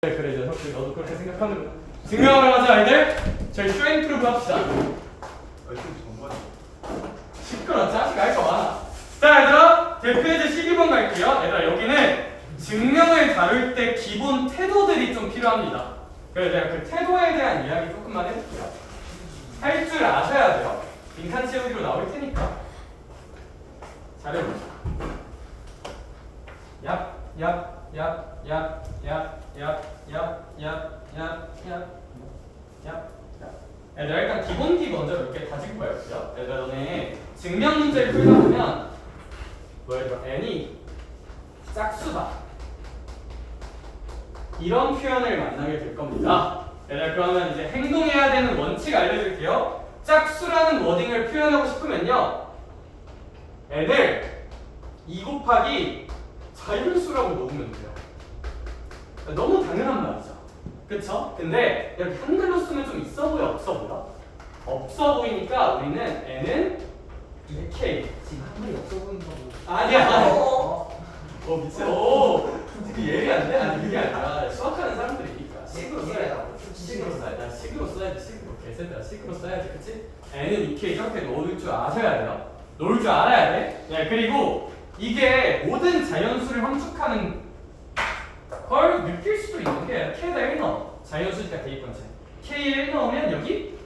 그래 녀석들 너도 그렇게 생각하는 증명하러 가자 아이들. 저희 쇼앤 프루브 합시다. 정말 시끄러 자식 알 거 많아. 자 얘들아 대표에서 12번 갈게요. 얘들아 여기는 증명을 다룰 때 기본 태도들이 좀 필요합니다. 그래서 내가 그 태도에 대한 이야기 조금만 해볼게요. 할 줄 아셔야 돼요. 빈칸 채우기로 나올 테니까 잘해보자. 얘들아 일단 기본기 먼저 몇 개 가지고 가야겠죠. 얘들아 너네 증명 문제를 풀다 보면 뭐예요? n이 짝수다 이런 표현을 만나게 될 겁니다. 얘들아 그러면 이제 행동해야 되는 원칙 알려드릴게요. 짝수라는 워딩을 표현하고 싶으면요 애들 2 곱하기 자율수라고 놓으면 돼요. 너무 당연한 말이죠. 그쵸? 근데 이렇게 한글로 쓰면 좀 있어 보여 없어 보여? 없어 보이니까 우리는 n은 이렇게 지금 한글이 없어 보이는 거고. 아니야. 미쳐. 그 예리 안 돼? 아니 그게 아니라 수학하는 사람들이니까 식으로 써야 돼. 식으로 써야 돼. 식으로 써야지. 식으로 개새들아 식으로 써야지. 그치? n은 이렇게 이렇게 놓을 줄 아셔야 돼요. 놓을 줄 알아야 돼. 네, 그리고 이게 모든 자연수를 함축하는 걸 느낄 수도 있는 게 K에다 1 넣어. 자연수니까 대입관체. K에 1 넣으면 여기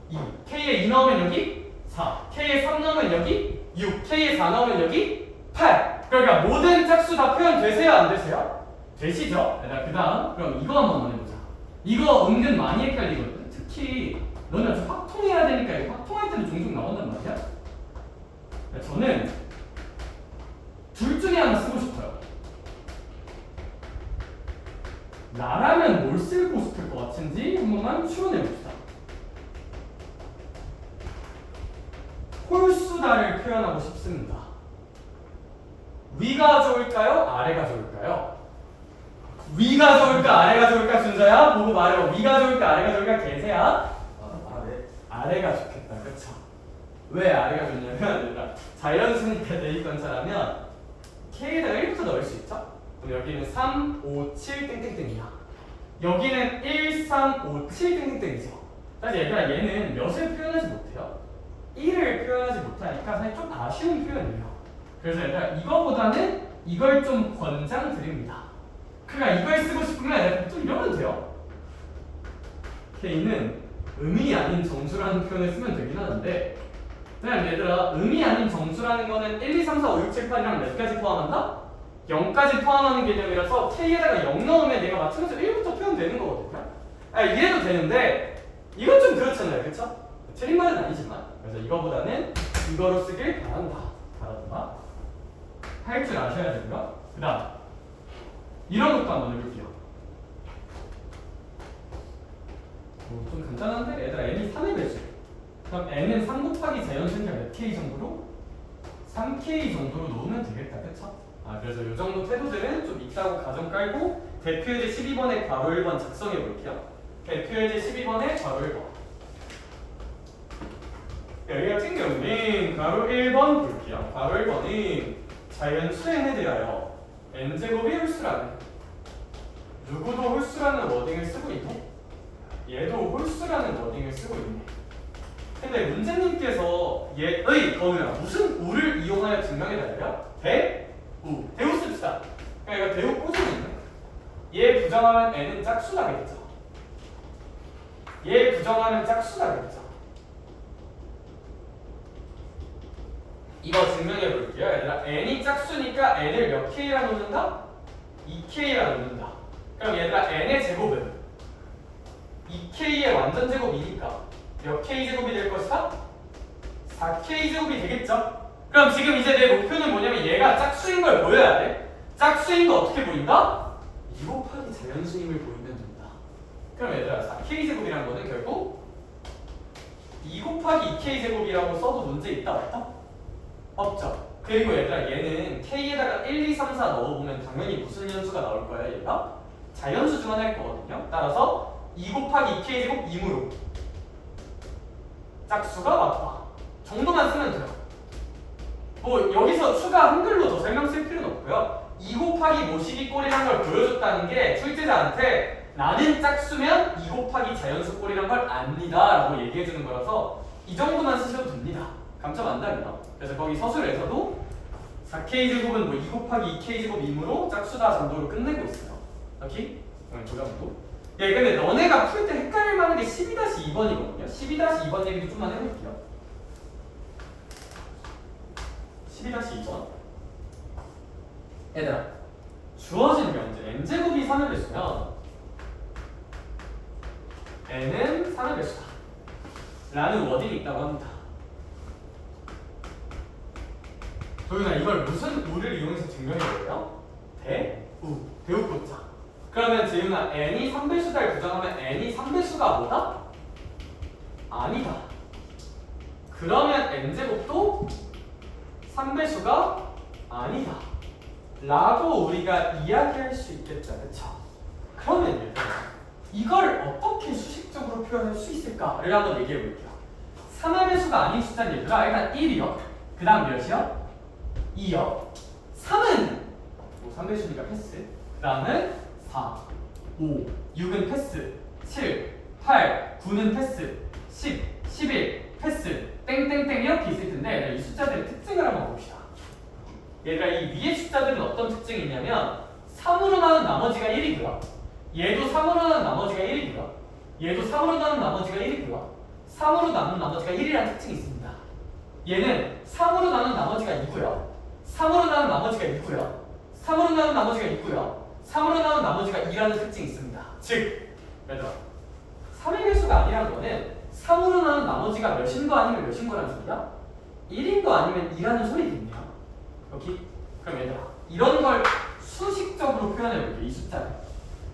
2, K에 2 넣으면 여기 4, K에 3 넣으면 여기 6, K에 4 넣으면 여기 8. 그러니까 모든 짝수 다 표현되세요? 안 되세요? 되시죠? 그 다음 그럼 이거 한번 해보자. 이거 은근 많이 헷갈리거든. 특히 너네 아주 확통해야 되니까 이거 확통할 때도 종종 나온단 말이야. 저는 둘 중에 하나 쓰고 싶어요. 나라면 뭘 쓰고 싶을 것 같은지 한 번만 추론해봅시다. 홀수다를 표현하고 싶습니다. 위가 좋을까요? 아래가 좋을까요? 위가 좋을까? 아래가 좋을까? 준서야 보고 말해봐. 위가 좋을까? 아래가 좋을까? 개새야? 아래가 좋겠다. 그쵸? 왜 아래가 좋냐면 자연수니까 대입관찰하면 K에다가 1부터 넣을 수 있죠? 그럼 여기는 3, 5, 7 땡땡땡이야. 여기는 1, 3, 5, 7 땡땡땡이죠. 사실 얘들아 얘는 몇을 표현하지 못해요. 1을 표현하지 못하니까 사실 좀 아쉬운 표현이에요. 그래서 얘들아 이거보다는 이걸 좀 권장드립니다. 그러니까 이걸 쓰고 싶으면 얘들아 또 이러면 돼요. K는 의미 아닌 정수라는 표현을 쓰면 되긴 하는데 그냥 얘들아 의미 아닌 정수라는 거는 1, 2, 3, 4, 5, 6, 7, 8이랑 몇 가지 포함한다? 0까지 포함하는 개념이라서 K에다가 0 넣으면 내가 맞추면서 1부터 표현되는 거거든요. 이래도 되는데 이건 좀 그렇잖아요. 그쵸? 틀린 말은 아니지만 그래서 이거보다는 이거로 쓰길 바란다. 할 줄 아셔야 되고요. 그 다음 이런 것도 한번 해볼게요. 좀 간단한데 얘들아 n이 3의 배수. 그럼 n은 3 곱하기 자연수니까 몇 k 정도로? 3k 정도로 놓으면 되겠다. 그쵸? 그래서 이 정도 태도들은 좀 있다고 가정 깔고 대표예제 12번에 괄호 1번 작성해 볼게요. 대표예제 12번에 괄호 1번. 여기 같은 경우는 괄호 1번 볼게요. 괄호 1번은 자연수 n에 대하여 n제곱이 홀수라는 누구도 홀수라는 워딩을 쓰고 있네. 얘도 홀수라는 워딩을 쓰고 있네. 근데 문제님께서 얘의 거느라 무슨 우를 이용하여 증명해 달래요? 대우. 대우 씁시다. 그러니까 이거 대우 꽂으면 있네. 얘 부정하면 n은 짝수라겠죠. 얘 부정하면 짝수라겠죠. 이거 증명해 볼게요. 얘들아 n이 짝수니까 n을 몇 k라 놓는다? 2k라 놓는다. 그럼 얘들아 n의 제곱은 2k의 완전 제곱이니까 몇 k제곱이 될 것이다? 4k제곱이 되겠죠? 그럼 지금 이제 내 목표는 뭐냐면 얘가 짝수인 걸 보여야 돼. 짝수인 거 어떻게 보인다? 2 곱하기 자연수임을 보이면 된다. 그럼 얘들아 4k제곱이라는 거는 결국 2 곱하기 2k제곱이라고 써도 문제 있다 없다? 없죠. 그리고 얘들아 얘는 k에다가 1, 2, 3, 4 넣어보면 당연히 무슨 연수가 나올 거야 얘가? 자연수 중 하나일 거거든요. 따라서 2 곱하기 2k제곱 2무로 짝수가 맞다 정도만 쓰면 돼요. 뭐 여기서 추가 한글로 더 설명 쓸 필요는 없고요. 2 곱하기 모시기 꼴이라는 걸 보여줬다는 게 출제자한테 나는 짝수면 2 곱하기 자연수 꼴이란 걸 압니다 라고 얘기해 주는 거라서 이 정도만 쓰셔도 됩니다. 감점 안 답니다. 그래서 거기 서술에서도 4k 제곱은 뭐 2 곱하기 2k 제곱 임으로 짝수다 정도로 끝내고 있어요. 오케이? 그 정도. 예, 근데 너네가 풀 때 헷갈릴 만한 게 12-2번이거든요. 12-2번 얘기도 좀만 해볼게요. 12-2번. 얘들아, 주어진 명제 n제곱이 3의 배수면 n은 3의 배수다 라는 워딩이 있다고 합니다. 도윤아, 이걸 무슨 우를 이용해서 증명해 볼래요? 대우고자. 그러면 재윤아, n이 3배수다를 부정하면 n이 3배수가 뭐다? 아니다. 그러면 n제곱도 3배수가 아니다 라고 우리가 이야기할 수 있겠죠. 그쵸? 그러면 얘들아, 이걸 어떻게 수식적으로 표현할 수 있을까를 한번 얘기해 볼게요. 3의 배수가 아닌 숫자는 얘들아, 일단 1이요. 그 다음 몇이요? 2요. 3은 뭐 3배수니까 패스. 그 다음은 4, 5, 6은 패스, 7, 8, 9는 패스, 10, 11 패스, 땡땡땡 이렇게 있을 텐데 이 숫자들의 특징을 한번 봅시다. 얘들아, 이 위의 숫자들은 어떤 특징이 있냐면 3으로 나눈 나머지가 1이고요. 얘도 3으로 나눈 나머지가 1이고요. 얘도 3으로 나눈 나머지가 1이고요. 3으로 나눈 나머지가 1이라는 특징이 있습니다. 얘는 3으로 나눈 나머지가 2고요. 3으로 나눈 나머지가 2고요. 3으로 나눈 나머지가 2고요. 3으로 나눈 나머지가 2라는 특징이 있습니다. 즉, 얘들아, 3의 배수가 아니라는 거는 3으로 나눈 나머지가 몇인 거 아니면 몇인 거라는 소리야? 1인 거 아니면 2라는 소리겠네요. 오케이? 그럼 얘들아, 이런 걸 수식적으로 표현해 볼게요. 이 숫자를.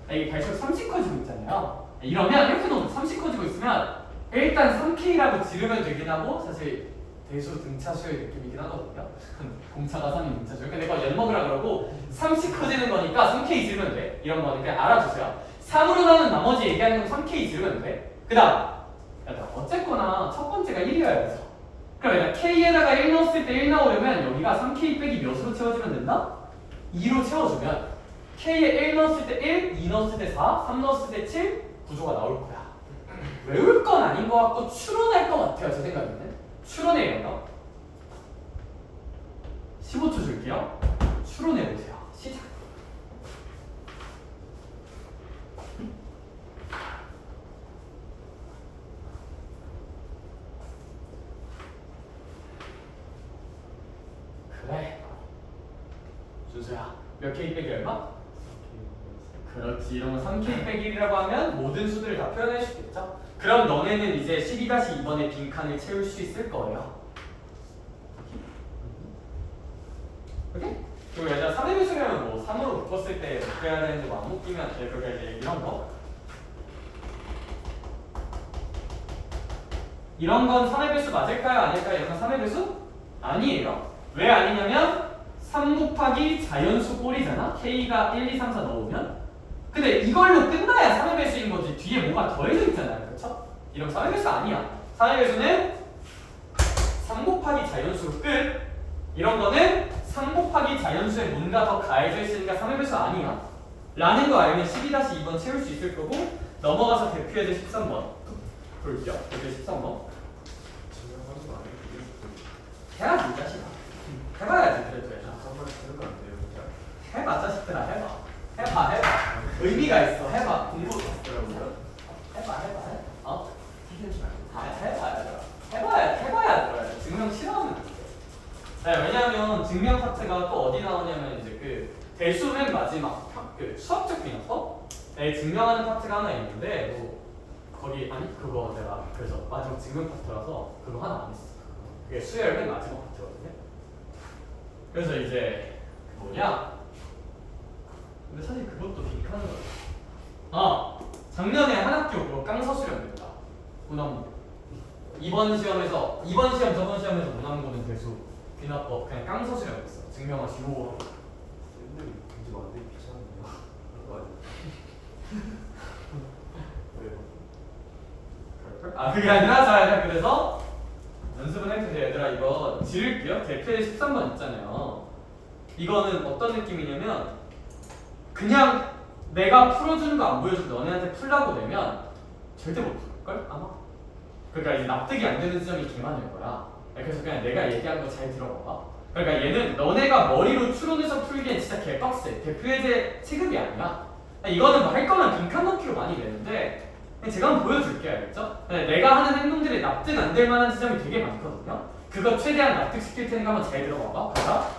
이게 갈수록 3씩 커지고 있잖아요. 이러면 이렇게 너무 3씩 커지고 있으면 일단 3K라고 지르면 되긴 하고, 사실 대수 등차수의 느낌이긴 하거든요. 공차가 3이 등차수. 근데 그거 엿먹으라 그러고 3씩 커지는 거니까 3K 지르면 돼. 이런 거는 그냥 알아주세요. 3으로 나눈 나머지 얘기하는 건 3K 지르면 돼. 그 다음, 어쨌거나 첫 번째가 1이어야 되죠. 그럼 얘가 K에다가 1 넣었을 때 1 나오려면 여기가 3K 빼기 몇으로 채워지면 된다? 2로 채워주면 K에 1 넣었을 때 1, 2 넣었을 때 4, 3 넣었을 때 7 구조가 나올 거야. 외울 건 아닌 것 같고 추론할 것 같아요. 제 생각에는 추론해요. 15초 줄게요. 추론해보세요. 시작. 그래, 준수야, 몇 K 빼기 얼마? 그렇지. 이런 거 3K 빼기 1이라고 하면 모든 수들을 다 표현할 수 있겠죠? 그럼 너네는 이제 12-2번의 빈칸을 채울 수 있을 거예요. 오케이? 그리고 얘들아, 3의 배수면 뭐 3으로 묶었을 때 어떻게 해야 되는지 뭐 안 묶이면 그게 이제 이런 거. 이런 건 3의 배수 맞을까요? 아닐까요? 이런 건 3의 배수? 아니에요. 왜 아니냐면 3 곱하기 자연수 꼴이잖아. K가 1, 2, 3, 4 넣으면. 근데 이걸로 끝나야 3의 배수인 거지. 뒤에 뭐가 더해져 있잖아요. 그렇죠? 이런 3의 배수 아니야. 3의 배수는 3 곱하기 자연수 끝. 이런 거는 3 곱하기 자연수에 뭔가 더 가해져 있으니까 3의 배수 아니야 라는 거 알면 12-2번 채울 수 있을 거고, 넘어가서 대표예제 13번 볼게요. 대표예제 13번 증명하지 마. 해야지 이 자식아. 해봐야지. 그래도 잠깐만 들으면 안 돼요, 진짜. 해봐 자식들아. 해봐. 의미가 있어. 해봐. 공부 그러고요. 해봐. 어? 해봐야 들어요. 증명 싫어하면 안 돼. 네, 왜냐하면 증명 파트가 또 어디 나오냐면 이제 그 대수 맨 마지막 그 수학적 비나서에 증명하는 파트가 하나 있는데 거기 아니 그거 내가 그래서 마지막 증명 파트라서 그거 하나 안 했어. 그게 수열 맨 마지막 파트거든요. 그래서 이제 뭐냐? 근데 사실 그것도 빈칸은 작년에 한 학교 그거 깡서술이었습니다. 문항 이번 시험 저번 시험에서 문항고는 대수 비나법 그냥 깡서술이었어. 증명하시고. 쌤들이 굳이 만들기 귀찮은데요. 그런 거 아니에요? 그게 아니라 자 그래서 연습은 할 텐데 얘들아 이거 지를게요. 대표의 13번 있잖아요. 이거는 어떤 느낌이냐면 그냥 내가 풀어주는 거 안 보여주고 너네한테 풀라고 내면 절대 못 풀걸 아마. 그러니까 이제 납득이 안 되는 지점이 개 많을 거야. 그래서 그냥 내가 얘기한 거 잘 들어봐봐. 그러니까 얘는 너네가 머리로 추론해서 풀기엔 진짜 개빡세. 대표예제 취급이 아니야. 이거는 뭐 할 거면 빈칸 넣기로 많이 내는데 그냥 제가 한번 보여줄게요. 알겠죠? 내가 하는 행동들이 납득 안 될 만한 지점이 되게 많거든요. 그거 최대한 납득시킬 테니까 한번 잘 들어봐봐. 가자.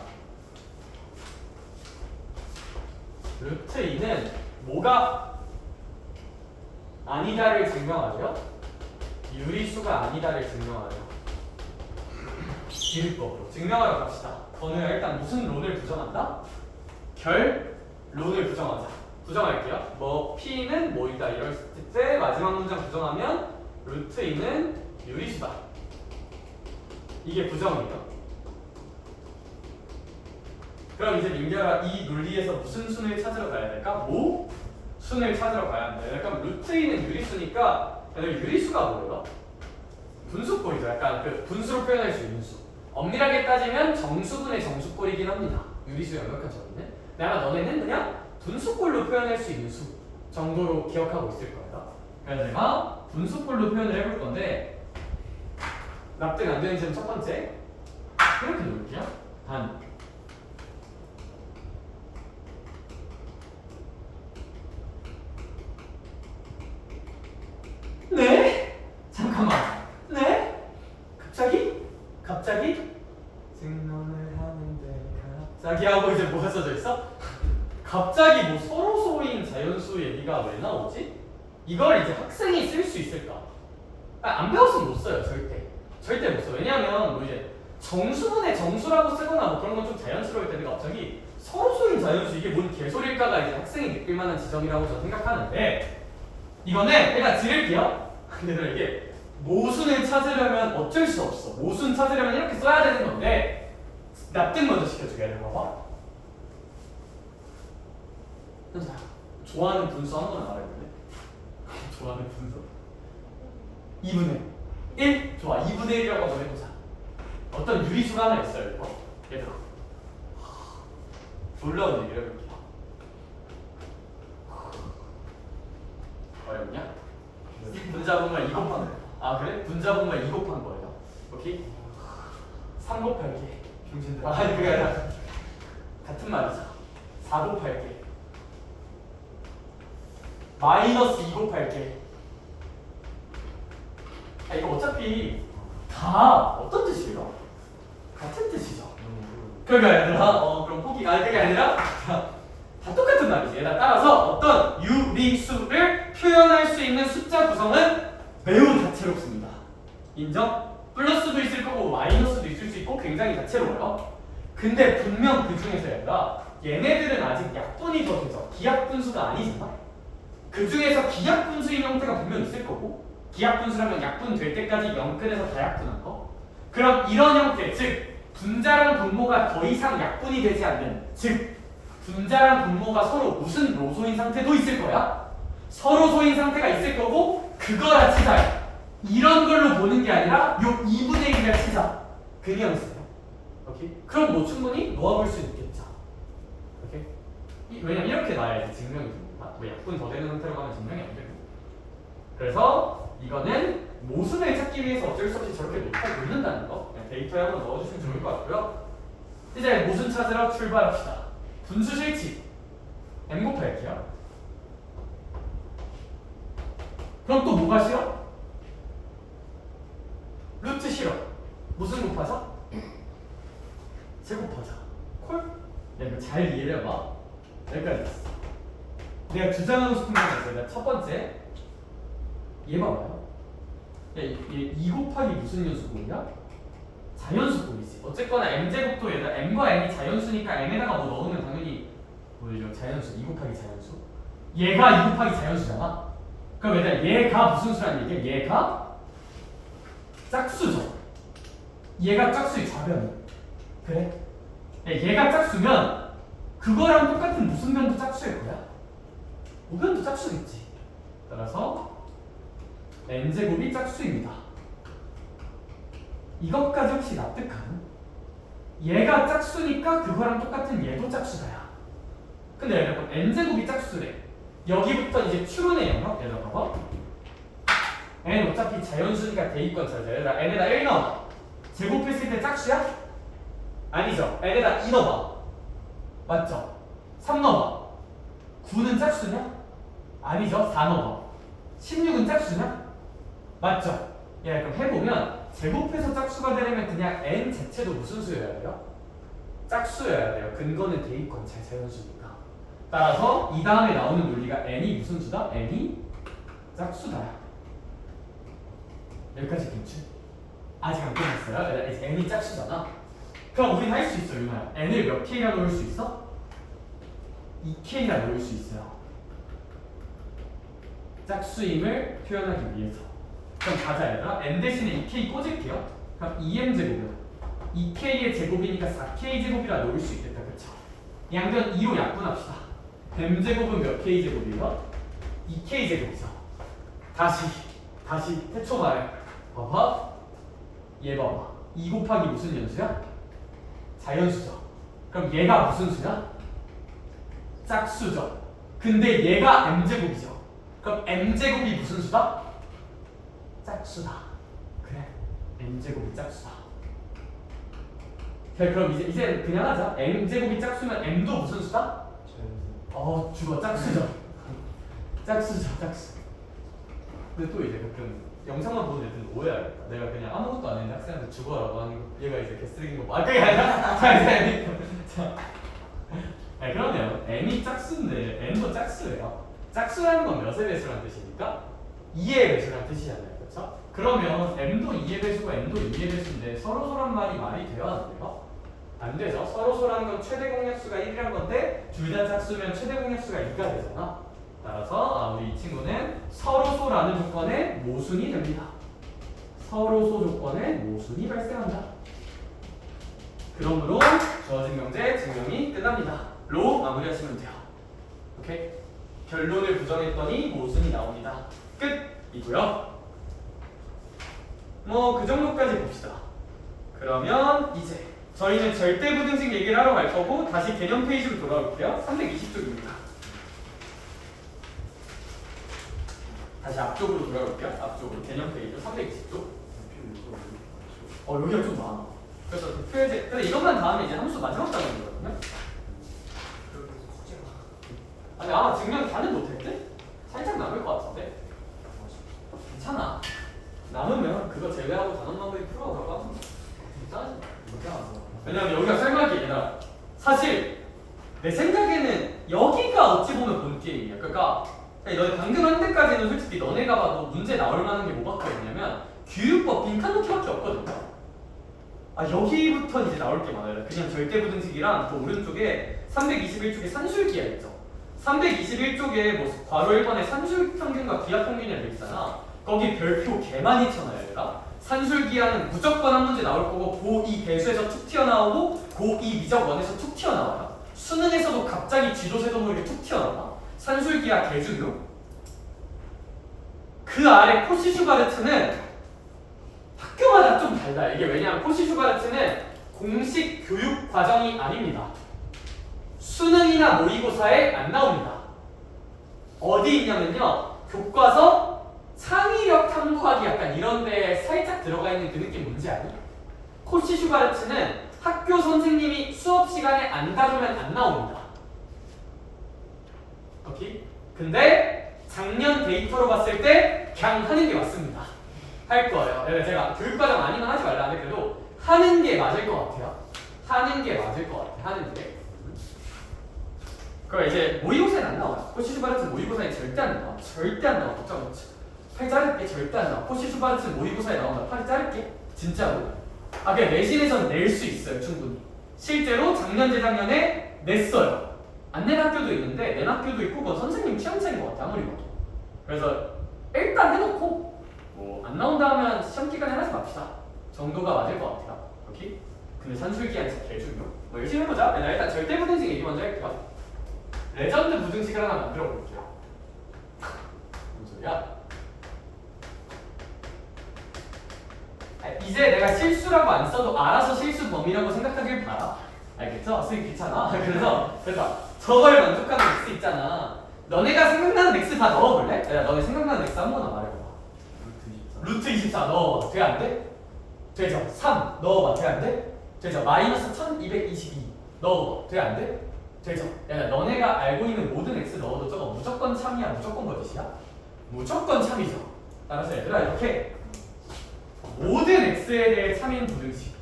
루트 2는 뭐가 아니다를 증명하죠? 유리수가 아니다를 증명하죠. 기립법으로 증명하러 갑시다. 번호야 일단 무슨 론을 부정한다? 결 론을 부정하자. 부정할게요. 뭐 P는 뭐이다 이럴 때 마지막 문장 부정하면 루트 2는 유리수다. 이게 부정이에요. 그럼 이제 민규가 이 논리에서 무슨 순을 찾으러 가야 될까? 뭐? 순을 찾으러 가야 한다. 약간 루트 2는 유리수니까 유리수가 뭐예요? 분수꼴이죠. 약간 그 분수로 표현할 수 있는 수. 엄밀하게 따지면 정수분의 정수꼴이긴 합니다. 유리수 연역한 정의는. 내가 너네는 그냥 분수꼴로 표현할 수 있는 수 정도로 기억하고 있을 거예요. 그래서 내가 분수꼴로 표현을 해볼 건데 납득 안 되는 점 첫 번째 이렇게 놓을게요. 단 네? 잠깐만. 네? 갑자기? 증명을 하는데 갑자기 하고 이제 뭐가 써져 있어? 갑자기 뭐 서로소인 자연수 얘기가 왜 나오지? 이걸 이제 학생이 쓸 수 있을까? 안 배웠으면 못 써요. 절대 못 써. 왜냐면 뭐 이제 정수분의 정수라고 쓰거나 뭐 그런 건 좀 자연스러울 텐데 갑자기 서로소인 자연수 이게 뭔 개소리일까가 이제 학생이 느낄 만한 지점이라고 저는 생각하는데 이거는 일단 지를게요. 근데 이게 모순을 찾으려면 어쩔 수 없어. 모순 찾으려면 이렇게 써야 되는 건데 납득 먼저 시켜줘야 돼. 봐봐. 좋아하는 분수 한 번만 말해볼래? 좋아하는 분수 2분의 1? 좋아. 2분의 1이라고 한번 해보자. 어떤 유리수가 하나 있어요. 이거. 얘들아 놀라운 얘기를 해볼게요. 어렵냐? 분자분말 2 곱한 거. 아 그래? 분자분말 2 곱한 거예요. 오케이? 3 곱할게. 병신들. 아니 그게 아니라 같은 말이죠. 4 곱할게. 마이너스 2 곱할게. 이거 어차피 다 어떤 뜻이에요? 같은 뜻이죠. 그러니까 얘들아 그럼 포기. 아니 그게 아니라 다 똑같은 말이지. 얘들아 따라서 어떤 유리수를 표현할 수 있는 숫자 구성은 매우 다채롭습니다. 인정? 플러스도 있을 거고 마이너스도 있을 수 있고 굉장히 다채로워요. 근데 분명 그 중에서 얘들아 얘네들은 아직 약분이 더 되죠. 기하분수가 아니잖아. 그 중에서 기하분수인 형태가 분명 있을 거고 기하분수라면 약분 될 때까지 0끈에서 다약분한 거. 그럼 이런 형태, 즉 분자랑 분모가 더 이상 약분이 되지 않는, 즉 분자랑 분모가 서로 무슨 로소인 상태도 있을 거야. 서로 소인 상태가 있을 거고 그거라 치자. 이런 걸로 보는 게 아니라 요 2분의 1이라 치자. 그 뉘앙스예요. 오케이? 그럼 뭐 충분히 놓아볼 수 있겠죠. 오케이? 왜냐면 이렇게 놔야지 증명이 됩니다. 뭐 약분 더 되는 상태로 가면 증명이 안 되고. 그래서 이거는 모순을 찾기 위해서 어쩔 수 없이 저렇게 놓는다는 거. 그냥 데이터에 한번 넣어주시면 좋을 것 같고요. 이제 모순 찾으러 출발합시다. 분수 실칙 m 곱할게요. 그럼 또 뭐가 싫어? 루트 싫어. 무슨 곱하자? 제곱하자. 콜? 야 이거 잘 이해해봐. 여기까지 됐어. 내가 주장하고 싶은 건 있어요. 첫 번째 얘 봐봐요. 야, 얘 2 곱하기 무슨 연수꼴이야? 자연수꼴이지. 어쨌거나 m제곱도 얘다 m과 n이 자연수니까 m에다가 뭐 넣으면 당연히 뭐죠? 자연수 2 곱하기 자연수. 얘가 2 곱하기 자연수잖아. 그럼 얘가 무슨 수라는 얘기야? 얘가 짝수죠. 얘가 짝수의 좌변이. 그래? 야, 얘가 짝수면 그거랑 똑같은 무슨 변도 짝수일 거야? 우변도 짝수겠지. 따라서 n제곱이 짝수입니다. 이것까지 혹시 납득하는? 얘가 짝수니까 그거랑 똑같은 얘도 짝수다야. 근데 여러분 n제곱이 짝수래. 여기부터 이제 추론의 영역. 얘들아 봐봐. n 어차피 자연수니까 대입권 찾아. 얘들아 n에다 1 넣어봐. 제곱했을 때 짝수야? 아니죠. n에다 2 넣어봐. 맞죠? 3 넣어봐. 9는 짝수냐? 아니죠. 4 넣어봐. 16은 짝수냐? 맞죠? 예, 그럼 해보면 제곱해서 짝수가 되려면 그냥 n 자체도 무슨 수여야 돼요? 짝수여야 돼요. 근거는 대입권 자연수니까. 따라서 이 다음에 나오는 논리가 n이 무슨 수다? n이 짝수다. 여기까지 괜찮지? 아직 안 끝났어요. 이제 n이 짝수잖아. 그럼 우린 할 수 있어, 유나야. n을 몇 k라 놓을 수 있어? 2k라 놓을 수 있어요. 짝수임을 표현하기 위해서. 그럼 가자 얘들아. n 대신에 2k 꽂을게요. 그럼 2m 제곱은 2k의 제곱이니까 4k 제곱이라 놓을 수 있겠다. 그쵸? 양변 2로 약분합시다. m 제곱은 몇 k 제곱이요? 2k 제곱이죠. 다시 태초 말해. 봐봐. 얘 봐봐. 2 곱하기 무슨 연수야? 자연수죠. 그럼 얘가 무슨 수야? 짝수죠. 근데 얘가 m 제곱이죠. 그럼 m 제곱이 무슨 수다? 짝수다. 그래. m 제곱이 짝수다. 그래, 그럼 이제 그냥 하자. m 제곱이 짝수면 m도 무슨 수다? 죽어. 짝수죠. 짝수. 근데 또 이제 가끔 영상만 보는 애들은 오해하겠다. 내가 그냥 아무것도 안 했는데 학생한테 죽어라고 하는 거. 얘가 이제 개쓰레기인 거. 그게 아니라. 자. 그러면 m이 짝수인데 n도 짝수예요. 짝수라는 건 몇의 배수라는 뜻입니까? 2의 배수라는 뜻이잖아요. 그렇죠? 그러면 m도 2의 배수고 n도 2의 배수인데 서로소란 말이 돼야 하는데요? 안 되죠. 서로소라는 건 최대 공약수가 1이란 건데 둘 다 짝수면 최대 공약수가 2가 되잖아. 따라서 우리 이 친구는 서로소라는 조건의 모순이 됩니다. 서로소 조건의 모순이 발생한다. 그러므로 주어진 명제 증명이 끝납니다. 로 마무리하시면 돼요. 오케이? 결론을 부정했더니 모순이 나옵니다. 끝이고요. 뭐 그 정도까지 봅시다. 그러면 이제 저희는 절대부등식 얘기를 하러 갈 거고 다시 개념 페이지로 돌아올게요. 320쪽입니다. 다시 앞쪽으로 돌아올게요. 앞쪽으로 개념 페이지 320쪽. 여기가 좀 많아. 그래서 대표해제. 근데 이것만 다음에 이제 함수 마지막 단원이거든요. 아니 아마 증명 다는 못할 때? 살짝 남을 것 같은데? 괜찮아. 남으면 그거 제외하고 단원 마무리 풀어가고 하면 괜찮아지. 왜냐면 여기가 설명할 게 아니라 사실 내 생각에는 여기가 어찌 보면 본 게임이야. 그러니까 너네 방금 한 데까지는 솔직히 너네가 봐도 문제 나올 만한 게 뭐밖에 없냐면 교육법 빈칸 놓기밖에 없거든요. 여기부터 이제 나올 게 많아요. 그냥 절대부등식이랑 그 오른쪽에 321쪽에 산술기하 있죠. 321쪽에 뭐 괄호 1번에 산술평균과 기하평균이라고 돼 있잖아. 거기 별표 개 많이 쳐놔요, 얘들아. 산술기하는 무조건 한 문제 나올 거고 고2 배수에서 툭 튀어나오고 고2 미적원에서 툭 튀어나와요. 수능에서도 갑자기 쥐도새도 모르게 툭 튀어나와. 산술기하 개중요. 그 아래 코시슈바르트는 학교마다 좀 달라요. 이게 왜냐하면 코시슈바르트는 공식 교육 과정이 아닙니다. 수능이나 모의고사에 안 나옵니다. 어디 있냐면요. 교과서 창의력 탐구하기 약간 이런 데에 살짝 들어가 있는 그 느낌 뭔지 아니? 코시슈바르트는 학교 선생님이 수업 시간에 안 다루면 안 나옵니다. 오케이? 근데 작년 데이터로 봤을 때 그냥 하는 게 맞습니다. 할 거예요. 제가 교육과정 아니면 하지 말라 하는데 그래도 하는 게 맞을 것 같아요. 하는 게 맞을 것 같아. 하는 게. 그럼 이제 모의고사에 안 나와요. 코시슈바르트 모의고사에 절대 안 나와. 절대 안 나와. 걱정 마. 팔 자를게. 절대 안 나와. 코시슈바르트 모의고사에 나온다. 팔 자를게. 진짜로. 그냥 내신에서는 낼 수 있어요. 충분히. 실제로 작년 재작년에 냈어요. 안 낸 학교도 있는데 낸 학교도 있고 그건 선생님 취향차인 것 같아. 아무리 봐도. 그래서 일단 해놓고 뭐 안 나온다 하면 시험 기간에 하지 맙시다. 정도가 맞을 것 같아요. 오케이? 근데 산술기한 진짜 개중요. 뭐 열심히 해보자. 나 일단 절대부등식 얘기 먼저 할게요. 레전드 부등식을 하나 만들어 볼게요. 무슨 소리야? 이제 내가 실수라고 안 써도 알아서 실수 범위라고 생각하길 바라. 알겠죠? 쓰기 귀찮아. 그래서 저걸 만족하는 수 있잖아. 너네가 생각나는 x 다 넣어볼래? 야, 너네 생각나는 x 한 번만 말해봐봐. 루트 24. 루트 24 넣어봐. 돼, 안 돼? 되죠? 3 넣어봐. 돼, 안 돼? 되죠? 마이너스 1222 넣어봐. 돼, 안 돼? 되죠? 야, 너네가 알고 있는 모든 x 넣어도 저거 무조건 참이야? 무조건 거짓이야? 무조건 참이죠. 따라서 얘들아 이렇게 모든 x에 대해 참인 부등식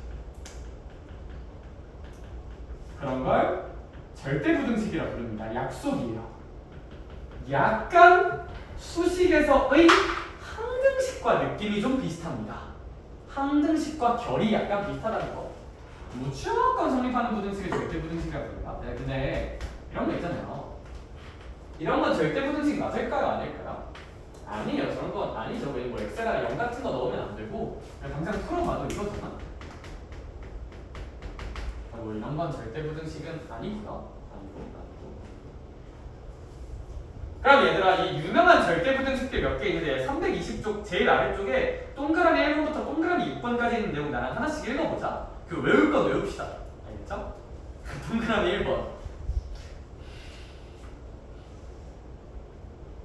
그런 걸 절대 부등식이라고 부릅니다. 약속이에요. 약간 수식에서의 항등식과 느낌이 좀 비슷합니다. 항등식과 결이 약간 비슷하다는 거. 무조건 성립하는 부등식을 절대 부등식이라고 부릅니다. 네, 근데 이런 거 있잖아요. 이런 건 절대 부등식 맞을까요? 아닐까요? 아니에요. 저런 건 아니죠. 왜 뭐 x에다가 0 같은 거 넣으면 안 되고 그냥 당장 풀어봐도 이거잖아. 뭐 이런 건 절대 부등식은 아니고요. 아니고. 그럼 얘들아 이 유명한 절대 부등식들 몇 개 있는데 320쪽 제일 아래쪽에 동그라미 1번부터 동그라미 6번까지 있는 내용 나랑 하나씩 읽어보자. 그 외울 건 외웁시다. 알겠죠? 동그라미 1번.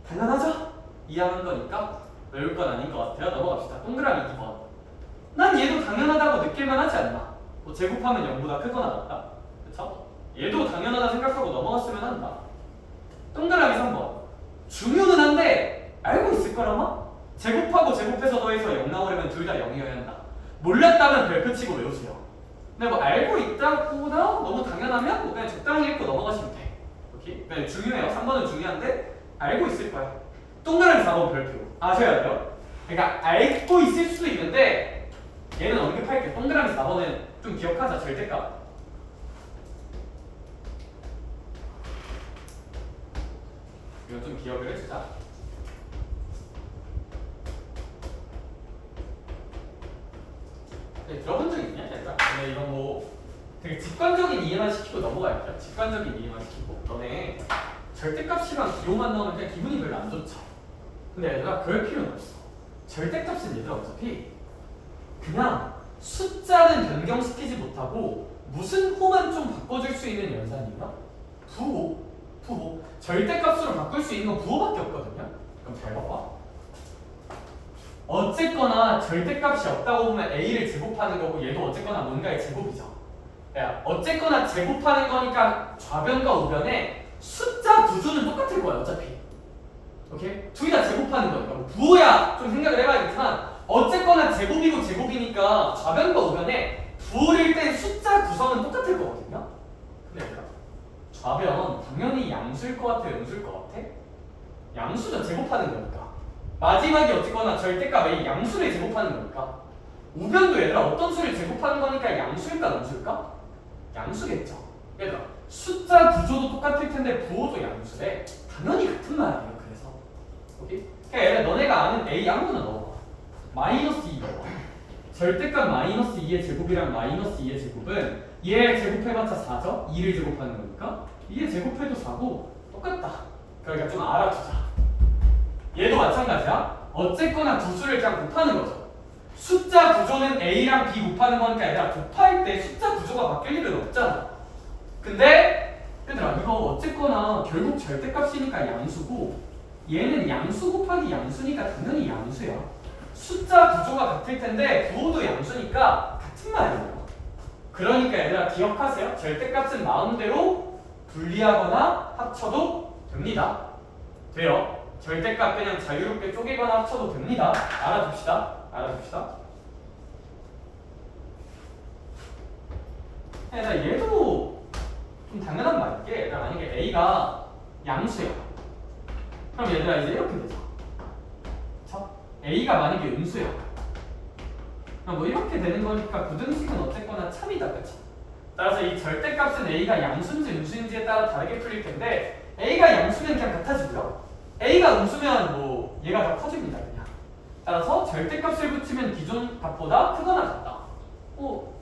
당연하죠? 이해하는 거니까 외울 건 아닌 것 같아요. 넘어갑시다. 동그라미 2번. 난 얘도 당연하다고 느낄만 하지 않나? 뭐 제곱하면 0보다 크거나 같다. 그쵸? 얘도 당연하다 생각하고 넘어갔으면 한다. 동그라미 3번. 중요는 한데 알고 있을 거라마? 제곱하고 제곱해서 더해서 0 나오려면 둘 다 0이어야 한다. 몰랐다면 별표 치고 외우세요. 근데 뭐 알고 있다보다 너무 당연하면 뭐 그냥 적당히 읽고 넘어가시면 돼. 오케이? 그냥 중요해요. 3번은 중요한데 알고 있을 거야. 동그라미 4번 별표. 아셔야 돼요. 그러니까 알고 있을 수도 있는데 얘는 언급할게. 동그라미 4번은 좀 기억하자. 절대값. 이거 좀 기억을 해주자. 네, 들어본 적 있냐? 얘들아? 근데 이건 뭐 되게 직관적인 이해만 시키고 넘어갈게요. 직관적인 이해만 시키고. 너네 절대값이랑 기호만 나오면 그냥 기분이 별로 안 좋죠. 근데 얘들아 그럴 필요는 없어. 절대값은 얘들아 어차피 그냥 숫자는 변경시키지 못하고 무슨 호만 좀 바꿔줄 수 있는 연산이나 부호. 절대값으로 바꿀 수 있는 건 부호밖에 없거든요. 그럼 잘 봐봐. 어쨌거나 절대값이 없다고 보면 a를 제곱하는 거고 얘도 어쨌거나 뭔가의 제곱이죠. 야, 어쨌거나 제곱하는 거니까 좌변과 우변에 숫자 구조는 똑같을 거야 어차피. 오케이? 둘 다 제곱하는 거니까 뭐 부호야 좀 생각을 해봐야겠지만 어쨌거나 제곱이고 제곱이니까 좌변과 우변에 부호를 땐 숫자 구성은 똑같을 거거든요. 근데 얘들아 좌변 당연히 양수일 것 같아? 음수일 것 같아? 양수죠. 제곱하는 거니까. 마지막이 어쨌거나 절대값 A 양수를 제곱하는 거니까. 우변도 얘들아 어떤 수를 제곱하는 거니까 양수일까 음수일까? 양수겠죠. 얘들아 숫자 구조도 똑같을 텐데 부호도 양수래. 당연히 같은 말이에요. 그래서 오케이? 그러니까 얘들아 너네가 아는 A 아무거나 넣어봐. 마이너스 2 넣어봐. 절대값 마이너스 2의 제곱이랑 마이너스 2의 제곱은 얘 제곱해봤자 4죠? 2를 제곱하는 거니까 2의 제곱해도 4고 똑같다. 그러니까 좀 알아두자. 얘도 마찬가지야. 어쨌거나 두 수를 그냥 곱하는 거죠. 숫자 구조는 A랑 B 곱하는 거니까 얘들아 곱할 때 숫자 구조가 바뀔 일은 없잖아. 근데 얘들아 이거 어쨌거나 결국 절대값이니까 양수고 얘는 양수 곱하기 양수니까 당연히 양수야. 숫자 구조가 같을 텐데 부호도 양수니까 같은 말이에요. 그러니까 얘들아 기억하세요. 절대값은 마음대로 분리하거나 합쳐도 됩니다. 돼요. 절대값 그냥 자유롭게 쪼개거나 합쳐도 됩니다. 알아둡시다. 얘들아 얘도 좀 당연한 말일게. 얘들아 만약에 A가 양수야. 그럼 얘들아 이제 이렇게 되죠. 그쵸? A가 만약에 음수야. 그럼 뭐 이렇게 되는 거니까 부등식은 어쨌거나 참이다. 그쵸? 따라서 이 절대값은 A가 양수인지 음수인지에 따라 다르게 풀릴 텐데 A가 양수면 그냥 같아지고요. A가 음수면 뭐 얘가 더 커집니다. 그냥. 따라서 절대값을 붙이면 기존 값보다 크거나 같다.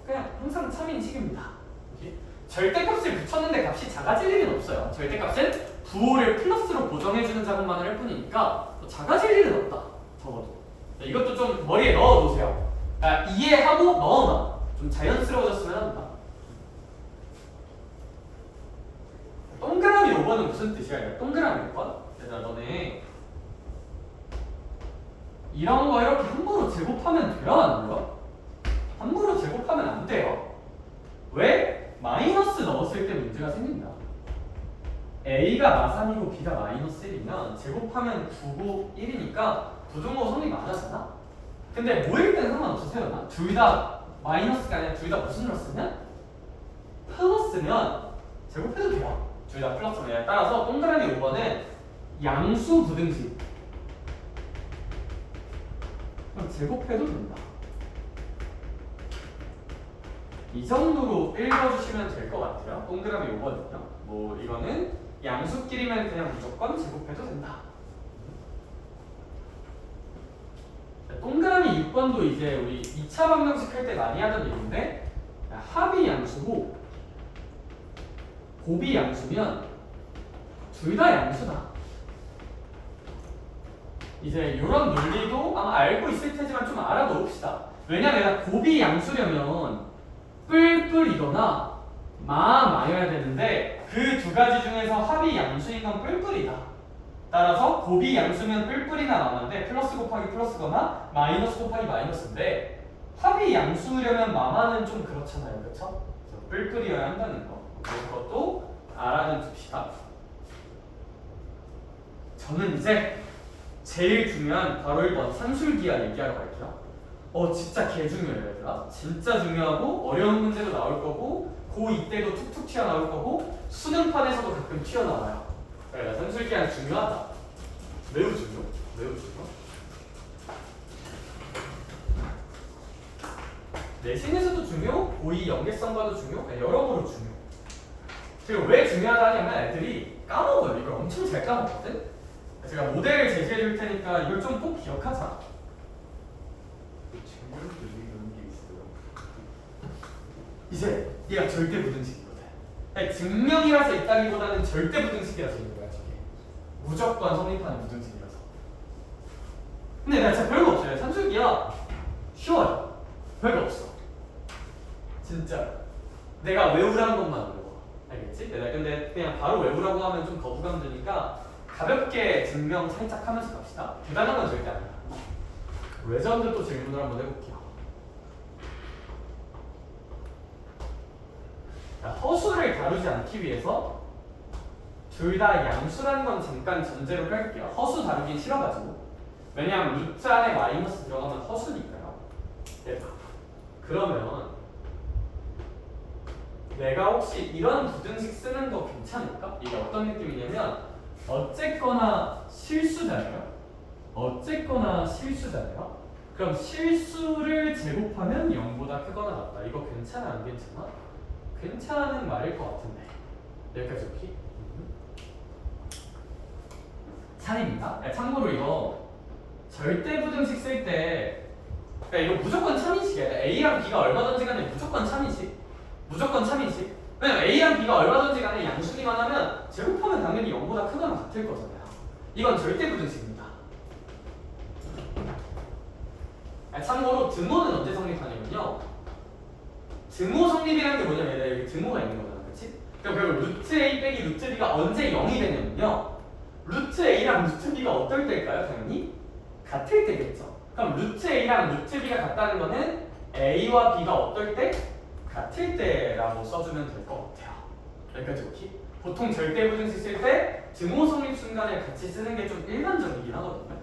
그냥 항상 참인 식입니다. 절대값을 붙였는데 값이 작아질 일은 없어요. 절대값은 부호를 플러스로 고정해주는 작업만 할 뿐이니까 작아질 일은 없다. 적어도. 이것도 좀 머리에 넣어놓으세요. 그러니까 이해하고 넣어놔. 좀 자연스러워졌으면 한다. 동그라미 5번은 무슨 뜻이야? 동그라미 5번? 얘들아 너네 이런 거 이렇게 함부로 제곱하면 돼요? 안 돼요? 함부로 제곱하면 안 돼요. 왜? 마이너스 넣었을 때 문제가 생긴다. A가 마삼이고 B가 마이너스 1이면 제곱하면 9고 1이니까 부등호 성립 안 하잖아? 근데 뭐일 때는 상관없어 세연아. 둘 다 마이너스가 아니라 둘 다 무슨 플러스면? 플러스면 제곱해도 돼요. 둘 다 플러스면. 따라서 동그라미 5번은 양수 부등식. 그럼 제곱해도 된다. 이 정도로 읽어주시면 될 것 같아요. 동그라미 5번은요. 뭐 이거는 양수끼리면 그냥 무조건 제곱해도 된다. 동그라미 6번도 이제 우리 2차 방정식 할 때 많이 하던 얘기인데 합이 양수고 곱이 양수면 둘 다 양수다. 이제 이런 논리도 아마 알고 있을 테지만 좀 알아놓읍시다. 왜냐면 곱이 양수려면 뿔뿔이거나 마여야 되는데 그 두 가지 중에서 합이 양수인 건 뿔뿔이다. 따라서 곱이 양수면 뿔뿔이나 마마인데 플러스 곱하기 플러스거나 마이너스 곱하기 마이너스인데 합이 양수려면 마마는 좀 그렇잖아요. 그렇죠? 그래서 뿔뿔이어야 한다는 거. 그것도 알아는 둡시다. 저는 이제 제일 중요한 바로 1번 산술기하 얘기하러 갈게요. 진짜 개 중요해요, 얘들아. 진짜 중요하고 어려운 문제도 나올 거고 고2 때도 툭툭 튀어나올 거고 수능판에서도 가끔 튀어나와요. 그래, 산술기하는 중요하다. 매우 중요. 매우 중요. 내신에서도 중요, 고2 연계성과도 중요, 여러모로 중요. 그리고 왜 중요하다 하냐면 애들이 까먹어요. 이걸 엄청 잘 까먹거든. 제가 모델을 제시해 줄 테니까 이걸 좀 꼭 기억하자. 증명되는 게 있어요. 이제 얘가 절대 부등식이거든. 아니, 증명이라서 있다기보다는 절대 부등식이라서 있는 거야 저게. 무조건 성립하는 부등식이라서. 근데 나 진짜 별거 없어요. 산술기야 쉬워요. 별거 없어. 진짜 내가 외우라는 것만 외워. 알겠지? 내가 근데 그냥 바로 외우라고 하면 좀 거부감 드니까 가볍게 증명 살짝 하면서 갑시다. 대단한 건 절대 아니야. 레전드 또 질문을 한번 해볼게요. 허수를 다루지 않기 위해서 둘 다 양수라는 건 잠깐 전제로 할게요. 허수 다루긴 싫어가지고. 왜냐하면 루트 안에 마이너스 들어가면 허수니까요. 네. 그러면 내가 혹시 이런 부등식 쓰는 거 괜찮을까? 이게 어떤 느낌이냐면 어쨌거나 실수잖아요. 어쨌거나 실수잖아요. 그럼 실수를 제곱하면 0보다 크거나 같다. 이거 괜찮아 안 괜찮아? 괜찮은 말일 것 같은데. 여기까지 오케이? 찬입니다. 참고로 이거 절대 부등식 쓸 때 이거 무조건 참이식이야. A랑 B가 얼마든지 간에 무조건 참이식. 무조건 참이식. 왜냐면 A랑 B가 얼마든지 간에 양수기만 하면 제곱하면 당연히 0보다 크거나 같을 거잖아요. 이건 절대 부등식입니다. 참고로 등호는 언제 성립하냐면요. 등호 성립이라는 게 뭐냐면 여기 등호가 있는 거잖아. 그치? 그럼 결국 루트 A 빼기 루트 B가 언제 0이 되냐면요. 루트 A랑 루트 B가 어떨 때일까요? 당연히 같을 때겠죠. 그럼 루트 A랑 루트 B가 같다는 거는 A와 B가 어떨 때? 같을 때라고 써주면 될 것 같아요. 여기까지 오케이? 보통 절대 부등식 쓸 때 등호 성립 순간에 같이 쓰는 게 좀 일반적이긴 하거든요.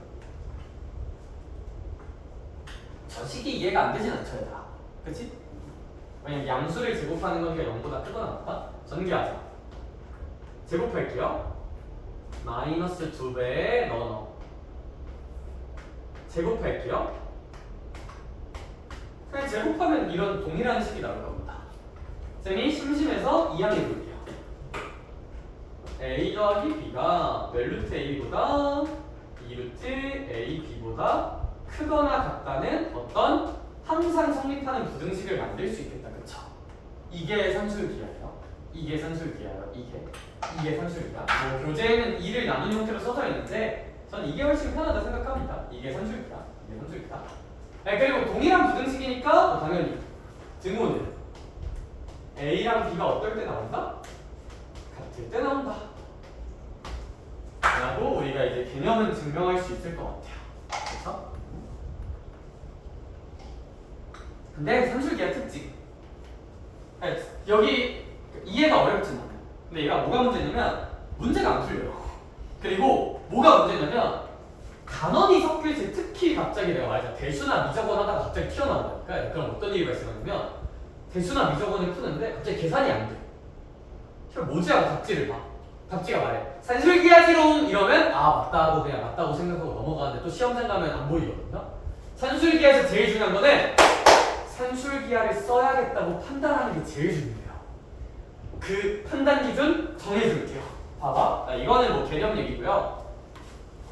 저 식이 이해가 안 되진 않죠, 얘들아. 그치? 왜냐면 양수를 제곱하는 거니까 0보다 크거나 같다? 전개하자. 제곱할게요. 마이너스 2배에 넣어. 제곱할게요. 그냥 제곱하면 이런 동일한 식이 나올 겁니다. 쌤이 심심해서 이항해 볼게요. A 더하기 B가 멜루트 A보다 2루트 A, B보다 크거나 같다는 어떤 항상 성립하는 부등식을 만들 수 있겠다. 그쵸? 이게 산술기하예요. 이게 산술기하예요. 이게 산술기야. 뭐 교재에는 2를 나눈 형태로 써져 있는데 전 이게 훨씬 편하다 생각합니다. 이게 산술기야. 이게 산술기다. 네, 그리고 동일한 부등식이니까 당연히 등호는 A랑 B가 어떨 때 나온다? 같을 때 나온다. 라고 우리가 이제 개념은 증명할 수 있을 것 같아요. 그렇죠? 근데 산술기하 특징. 아니, 여기 이해가 어렵진 않아요. 근데 얘가 뭐가 문제냐면 문제가 안 풀려요. 그리고 뭐가 문제냐면 단원이 섞일 때 특히 갑자기 내가 말했잖아. 대수나 미적원 하다가 갑자기 튀어나온다니까. 그럼 어떤 일이 발생하냐면 대수나 미적원을 푸는데 갑자기 계산이 안 돼. 그럼 뭐지 하고 답지를 봐. 답지가 말해. 산술기하지롱 이러면 아 맞다 하고 그냥 맞다고 생각하고 넘어가는데 또 시험장 가면 안 보이거든요. 산술기하에서 제일 중요한 거는 산술기하를 써야겠다고 판단하는 게 제일 중요해요. 그 판단 기준 정해줄게요. 봐봐. 이거는 뭐 개념 얘기고요.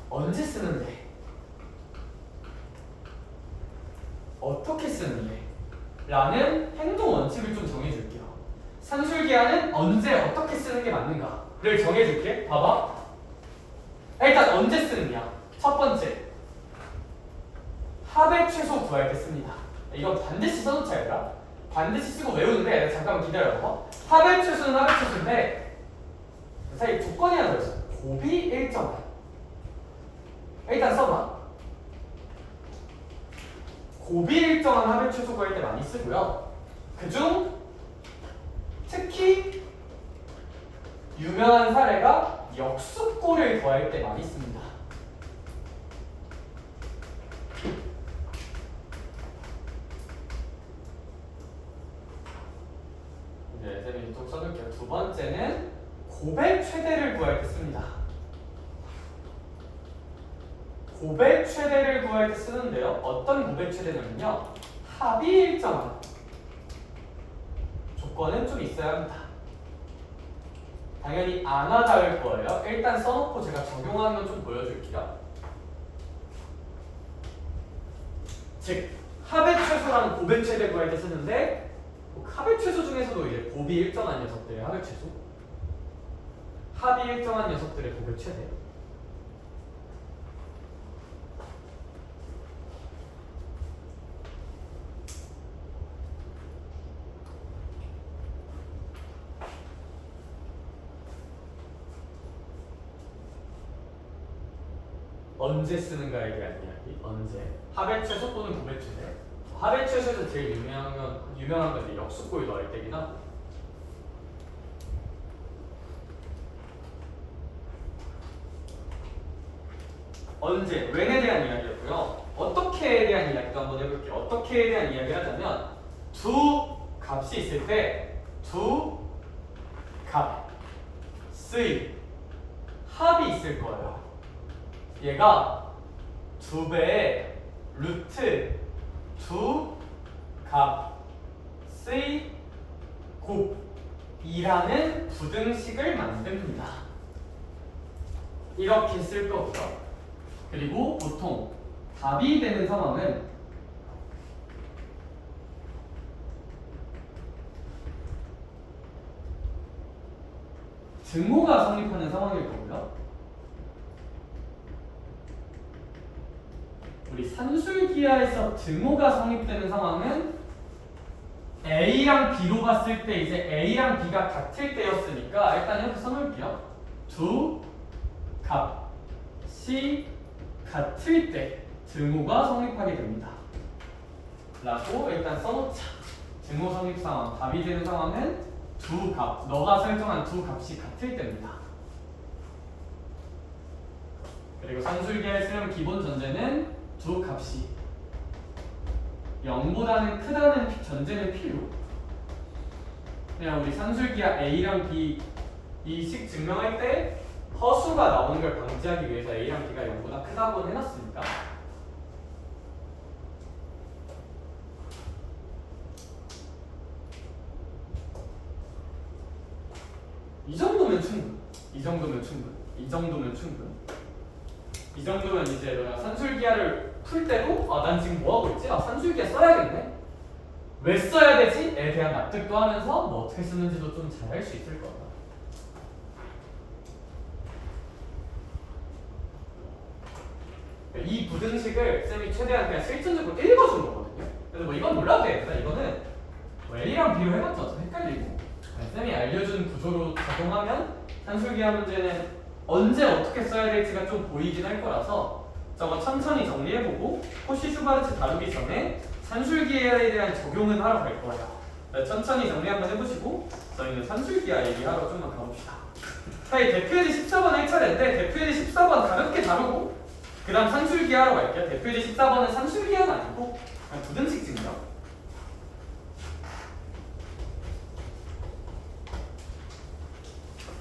언제 쓰는데? 어떻게 쓰는데? 라는 행동 원칙을 좀 정해줄게요. 산술기하는 언제 어떻게 쓰는 게 맞는가를 정해줄게. 봐봐. 일단 언제 쓰느냐. 첫 번째, 합의 최소 구할 때 씁니다. 이건 반드시 써놓자 얘들아. 반드시 쓰고 외우는데 잠깐만 기다려봐. 합의 최소는 합의 최소인데 그 사이 조건이 하나 더 있어. 곱이 일정한. 일단 써봐. 곱이 일정한 합의 최소 구할 때 많이 쓰고요. 그중 특히 유명한 사례가 역수꼴을 더할 때 많이 씁니다. 네, 쌤이 좀 써둘게요. 두 번째는 곱의 최대를 구할 때 씁니다. 곱의 최대를 구할 때 쓰는데요. 어떤 곱의 최대냐면요. 합이 일정한 조건은 좀 있어야 합니다. 당연히 안 하다일 거예요. 일단 써놓고 제가 적용하는 건 좀 보여줄게요. 즉 합의 최소랑 곱의 최대 구할 때 쓰는데 합의 최소 중에서도 이제 곱이 일정한 녀석들의 합의 최소, 합이 일정한 녀석들의 곱의 최대. 언제 쓰는가에 대한 이야기. 언제? 합의 최소 또는 곱의 최대. 합의 최소에서 제일 유명한 건 이제 역수꼴 넣을 때긴 하고. 언제? when에 대한 이야기였고요. 어떻게에 대한 이야기도 한번 해볼게요. 어떻게에 대한 이야기를 하자면 두 값이 있을 때 두 값의 합이 있을 거예요. 얘가 2배의 루트 두 값의 곱이라는 부등식을 만듭니다. 이렇게 쓸 거고요. 그리고 보통 답이 되는 상황은 증오가 성립하는 상황일 거고요. 우리 산술기하에서 증오가 성립되는 상황은 A랑 B로 봤을 때 이제 A랑 B가 같을 때였으니까 일단 이렇게 써놓을게요. 두 값이 같을 때 증오가 성립하게 됩니다. 라고 일단 써놓자. 증오 성립 상황, 답이 되는 상황은 두 값, 너가 설정한 두 값이 같을 때입니다. 그리고 산술기하에 쓰려면 기본 전제는 두 값이 0보다는 크다는 전제는 필요. 그냥 우리 산술기하 A랑 B 이 식 증명할 때 허수가 나오는 걸 방지하기 위해서 A랑 B가 0보다 크다고 해놨으니까. 이 정도면 충분. 이 정도면 이제 너가 산술기하를 풀 때도 난 지금 뭐 하고 있지? 산술기하 써야겠네. 왜 써야 되지?에 대한 납득도 하면서 뭐 어떻게 쓰는지도 좀 잘 할 수 있을 거다. 이 부등식을 쌤이 최대한 그냥 실증적으로 읽어준 거거든요. 그래서 뭐 이건 몰라도 돼. 이거는 뭐 A랑 B로 해봤자 좀 헷갈리고 쌤이 알려준 구조로 적용하면 산술기하 문제는 언제 어떻게 써야 될지가 좀 보이긴 할 거라서 저거 천천히 정리해보고 코시 슈바르트 다루기 전에 산술기하에 대한 적용은 하러 갈 거예요. 네, 천천히 정리 한번 해보시고 저희는 산술기하 얘기하러 좀만 가봅시다. 이 대표예제 14번 1차례인데 대표예제 14번 가볍게 다루고 그 다음 산술기하러 갈게요. 대표예제 14번은 산술기하는 아니고 그냥 부등식 증명.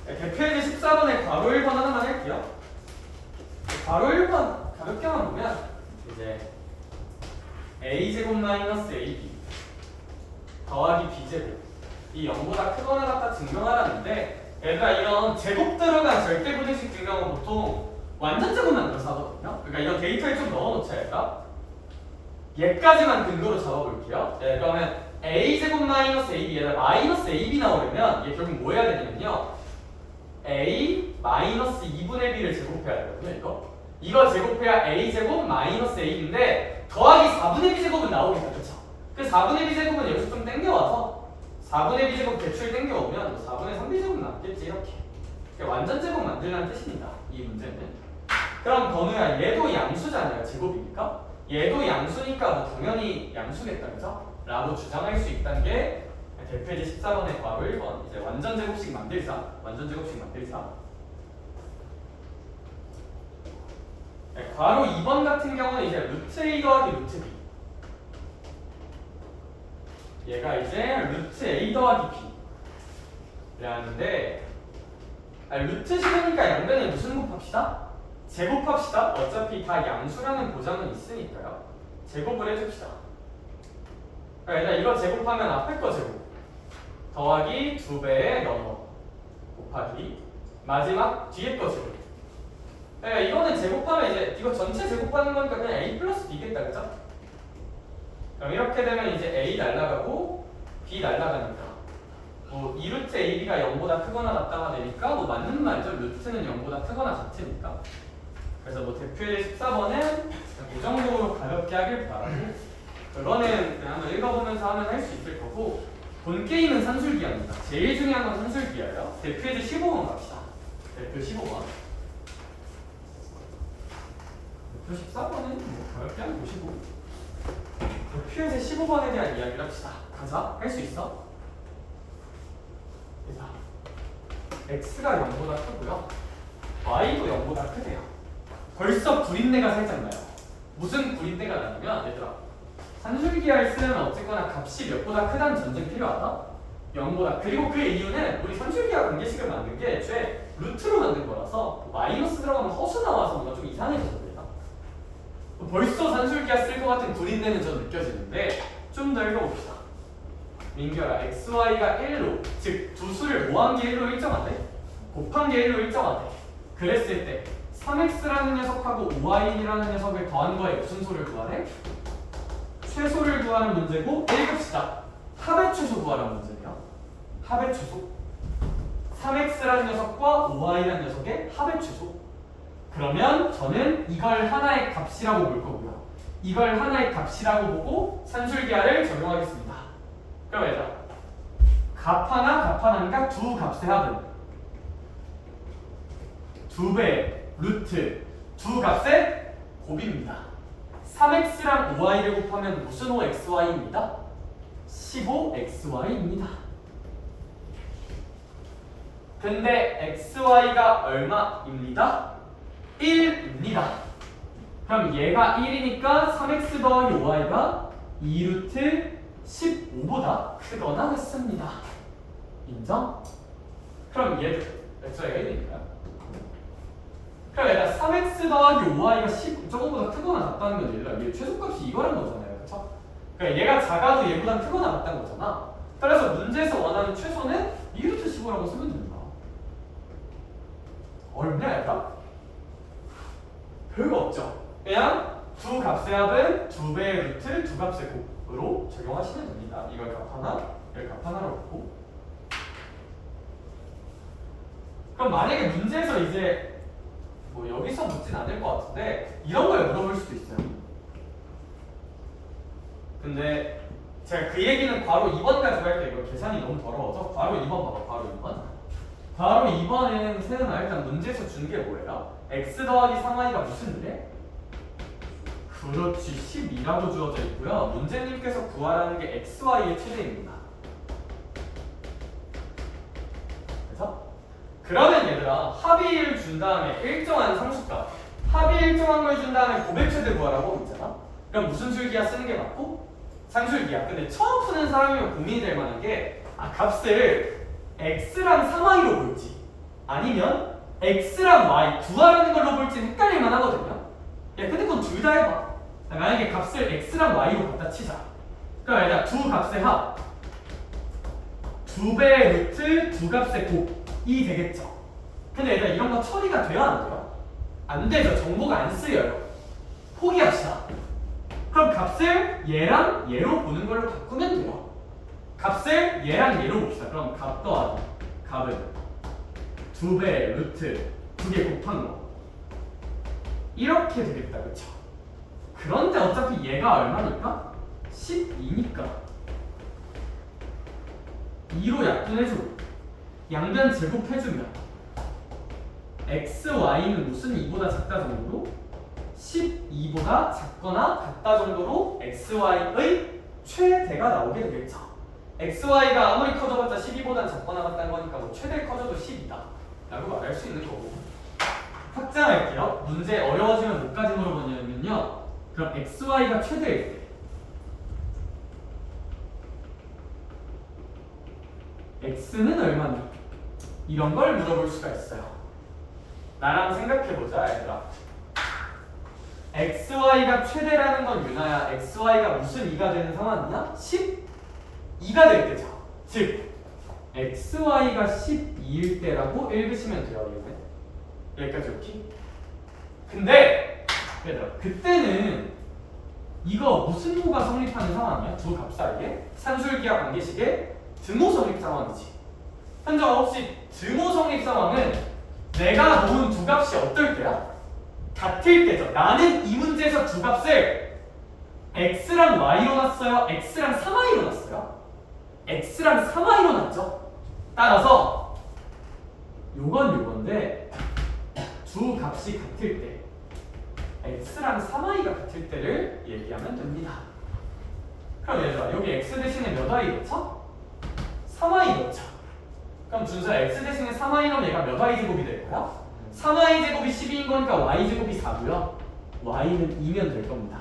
대표예제 14번에 괄호 1번 하나만 할게요. 괄호 1번 가볍게만 보면 이제 a제곱 마이너스 ab 더하기 b제곱 이 0보다 크거나 같다 증명하라는데 얘들아 이런 제곱 들어간 절대 부등식 증명은 보통 완전 제곱만 넣어서 하거든요. 그러니까 이런 데이터에 좀 넣어놓자 얘들아. 얘까지만 근거로 잡아볼게요. 네, 그러면 a제곱 마이너스 ab 얘들아 마이너스 ab 나오려면 얘 결국 뭐 해야 되냐면요 a 마이너스 2분의 b를 제곱해야 되거든요. 이거 제곱해야 a제곱 마이너스 ab인데 더하기 4분의 b제곱은 나오겠다. 그쵸? 그 4분의 b제곱은 여기서 좀 땡겨와서 4분의 b제곱 대출 땡겨오면 4분의 3b제곱 남겠지 이렇게. 그러니까 완전 제곱 만들라는 뜻입니다. 이 문제는. 그럼 건우야 얘도 양수잖아요. 제곱이니까. 얘도 양수니까 뭐 당연히 양수겠다. 그죠? 라고 주장할 수 있다는 게 대표예제 14번의 괄호 1번 이제 완전 제곱식 만들자. 완전 제곱식 만들자. 네, 괄호 2번 같은 경우는 이제 루트 a 더하기 루트 b. 얘가 이제 루트 a 더하기 b라는데 루트 식이니까 양변에 무슨 곱합시다? 제곱합시다. 어차피 다 양수라는 보장은 있으니까요. 제곱을 해줍시다. 그러니까 일단 이거 제곱하면 앞에 거 제곱 더하기 2배의 넘어 곱하기 마지막 뒤에 거 제곱. 그러니까 이거는 제곱하면 이제 이거 전체 제곱하는 거니까 그냥 a 플러스 b겠다. 그죠? 그럼 이렇게 되면 이제 a 날라가고 b 날라가니까 뭐 2루트 ab가 0보다 크거나 같다가 되니까 뭐 맞는 말이죠. 루트는 0보다 크거나 같으니까. 그래서 뭐 대표예제 14번은 이 정도로 가볍게 하길 바라고 그거는 그냥 한번 읽어보면서 하면 할 수 있을 거고 본 게임은 산술기하입니다. 제일 중요한 건 산술기하예요. 대표예제 15번 갑시다. 대표 15번. 대표 14번은 뭐 가볍게 한번 보시고 대표예제 15번에 대한 이야기를 합시다. 가자. 할 수 있어? 자, x가 0보다 크고요. y도 0보다 크대요. 벌써 구린내가 살짝 나요. 무슨 구린내가 나냐면 얘들아 산술기하를 쓰려면 어쨌거나 값이 몇보다 크다는 전제가 필요하다. 0보다. 그리고 그 이유는 우리 산술기하 관계식을 만든 게 애초에 루트로 만든 거라서 마이너스 들어가면 허수 나와서 뭔가 좀 이상해져서 그래요. 벌써 산술기하 쓸 것 같은 구린내는 저 느껴지는데 좀 더 읽어봅시다. 민규야 xy가 1로 즉 두 수를 모한 게 1로 일정하대 곱한 게 1로 일정하대 그랬을 때 3x라는 녀석하고 5y라는 녀석을 더한 거에 무슨 소를 구하래? 최소를 구하는 문제고 읽읍시다. 합의 최소 구하는 문제네요. 합의 최소 3x라는 녀석과 5y라는 녀석의 합의 최소. 그러면 저는 이걸 하나의 값이라고 볼 거고요. 이걸 하나의 값이라고 보고 산술기하를 적용하겠습니다. 그럼 얘들아 값 하나인가 두 값의 합은 2배 루트 두 값의 곱입니다. 3x랑 5y를 곱하면 무슨 5xy입니다? 15xy입니다. 근데 xy가 얼마입니다? 1입니다. 그럼 얘가 1이니까 3x 더하기 5y가 2루트 15보다 크거나 같습니다. 인정? 그럼 얘들 xy가 1이니까요. 그럼 얘가 3x 더하기 5y가 10 저거보다 크거나 같다는 건 얘들아 얘 최소값이 이거란 거잖아요. 그쵸? 그러니까 얘가 작아도 얘보다 크거나 같다는 거잖아. 그래서 문제에서 원하는 최소는 2루트 15라고 쓰면 됩니다. 어렵냐 얘들아? 별거 없죠. 그냥 두 값의 합은 2배의 루트 두 값의 곱으로 적용하시면 됩니다. 이걸 값 하나, 이걸 값 하나로 갖고. 그럼 만약에 문제에서 이제 뭐 여기서 묻진 않을 것 같은데 이런 걸 물어볼 수도 있어요. 근데 제가 그 얘기는 괄호 2번 가지고 할게요. 이거 계산이 너무 더러워서 괄호 2번 봐봐. 괄호 2번. 바로 이번엔 세은아 일단 문제에서 준 게 뭐예요? x 더하기 3y가 무슨 일이래? 그렇지 12라고 주어져 있고요. 문제님께서 구하라는 게 xy의 최대입니다. 그래서 그러면 얘들아 합의를 준 다음에 일정한 상수값 합의 일정한 걸 준 다음에 고백 최대 구하라고 있잖아. 그럼 무슨 줄기야 쓰는 게 맞고? 상술기야. 근데 처음 푸는 사람이면 고민이 될 만한 게 값을 x랑 3y로 볼지 아니면 x랑 y 구하라는 걸로 볼지 헷갈릴 만하거든요. 야 근데 그건 둘 다 해봐. 만약에 값을 x랑 y로 갖다 치자. 그럼 얘들아 두 값의 합 2배 루트 두 값의 곱이 되겠죠. 근데 얘들아 이런 거 처리가 돼요 안 돼요? 안 되죠. 정보가 안 쓰여요. 포기합시다. 그럼 값을 얘랑 얘로 보는 걸로 바꾸면 돼요. 값을 얘랑 얘로 봅시다. 그럼 값 더하기 값은 2배 루트 2개 곱한 거 이렇게 되겠다. 그쵸? 그런데 어차피 얘가 얼마니까? 12니까 2로 약분해주고 양변 제곱해주면 x, y는 무슨 2보다 작다 정도로 12보다 작거나 같다 정도로 x, y의 최대가 나오게 되겠죠. x, y가 아무리 커져봤자 12보다 작거나 같다는 거니까 뭐 최대 커져도 10이다 라고 말할 수 있는 거고. 확장할게요. 문제 어려워지면 뭐까지 물어보냐면요. 그럼 x, y가 최대일 때 x는 얼마니? 이런 걸 물어볼 수가 있어요. 나랑 생각해보자 얘들아. xy가 최대라는 건 유나야 xy가 무슨 2가 되는 상황이냐? 12가 될 때죠. 즉 xy가 12일 때라고 읽으시면 돼요. 여기까지 오케이? 근데 얘들아 그때는 이거 무슨 호가 성립하는 상황이야? 두 값 사이에 산술기하 관계식의 등호 성립 상황이지. 현정아 혹시 등호 성립 상황은 내가 놓은 두 값이 어떨 때야? 같을 때죠. 나는 이 문제에서 두 값을 x랑 y로 놨어요? x랑 3y로 놨어요? x랑 3y로 놨죠. 따라서 요건데 두 값이 같을 때 x랑 3y가 같을 때를 얘기하면 됩니다. 그럼 얘들아 여기 x 대신에 몇 y 넣죠? 3y 넣죠. 그럼 준서야 x 대신에 3y 넣으면 얘가 몇 y 제곱이 될 거야? 3y 제곱이 12인 거니까 y 제곱이 4고요. y는 2면 될 겁니다.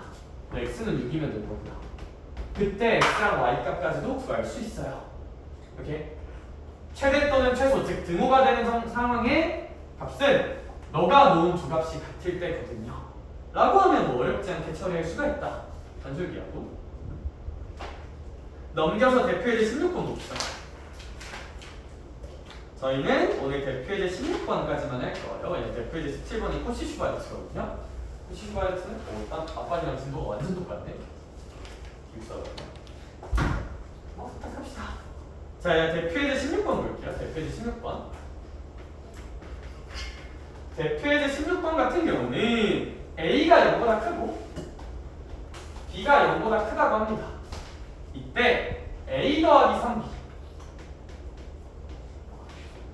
x는 6이면 될 겁니다. 그때 x랑 y 값까지도 구할 수 있어요. 오케이? 최대 또는 최소 즉 등호가 되는 상황의 값은 너가 놓은 두 값이 같을 때거든요. 라고 하면 뭐 어렵지 않게 처리할 수가 있다. 단술기하고 넘겨서 대표예제 16번 봅시다. 저희는 오늘 대표예제 16번까지만 할 거예요. 왜냐면 대표예제 17번이 코시슈바이트거든요. 코시슈바이트는 일단 아빠랑 진도가 완전 똑같네. 부탁합시다. 자, 대표예제 16번 볼게요. 대표예제 16번. 대표예제 16번 같은 경우는 A가 0보다 크고 B가 0보다 크다고 합니다. 이때 A 더하기 3B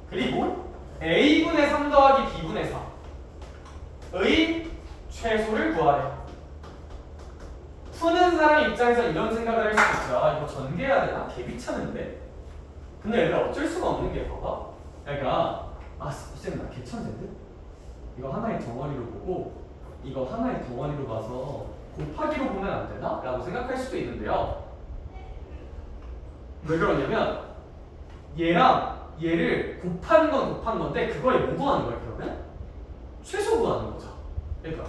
그리고 A분의 3 더하기 B분의 4의 최소를 구하래요. 푸는 사람 입장에서 이런 생각을 할 수 있죠. 아, 이거 전개해야 되나? 개 귀찮은데? 근데 얘들아 어쩔 수가 없는 게 봐봐. 그러니까 쌤 나 개천재인데? 이거 하나의 덩어리로 보고 이거 하나의 덩어리로 봐서 곱하기로 보면 안 되나? 라고 생각할 수도 있는데요. 왜 그러냐면 얘랑 얘를 곱한 건 곱한 건데 그거에 뭐 구하는 거야 그러면? 최소 구하는 거죠. 그러니까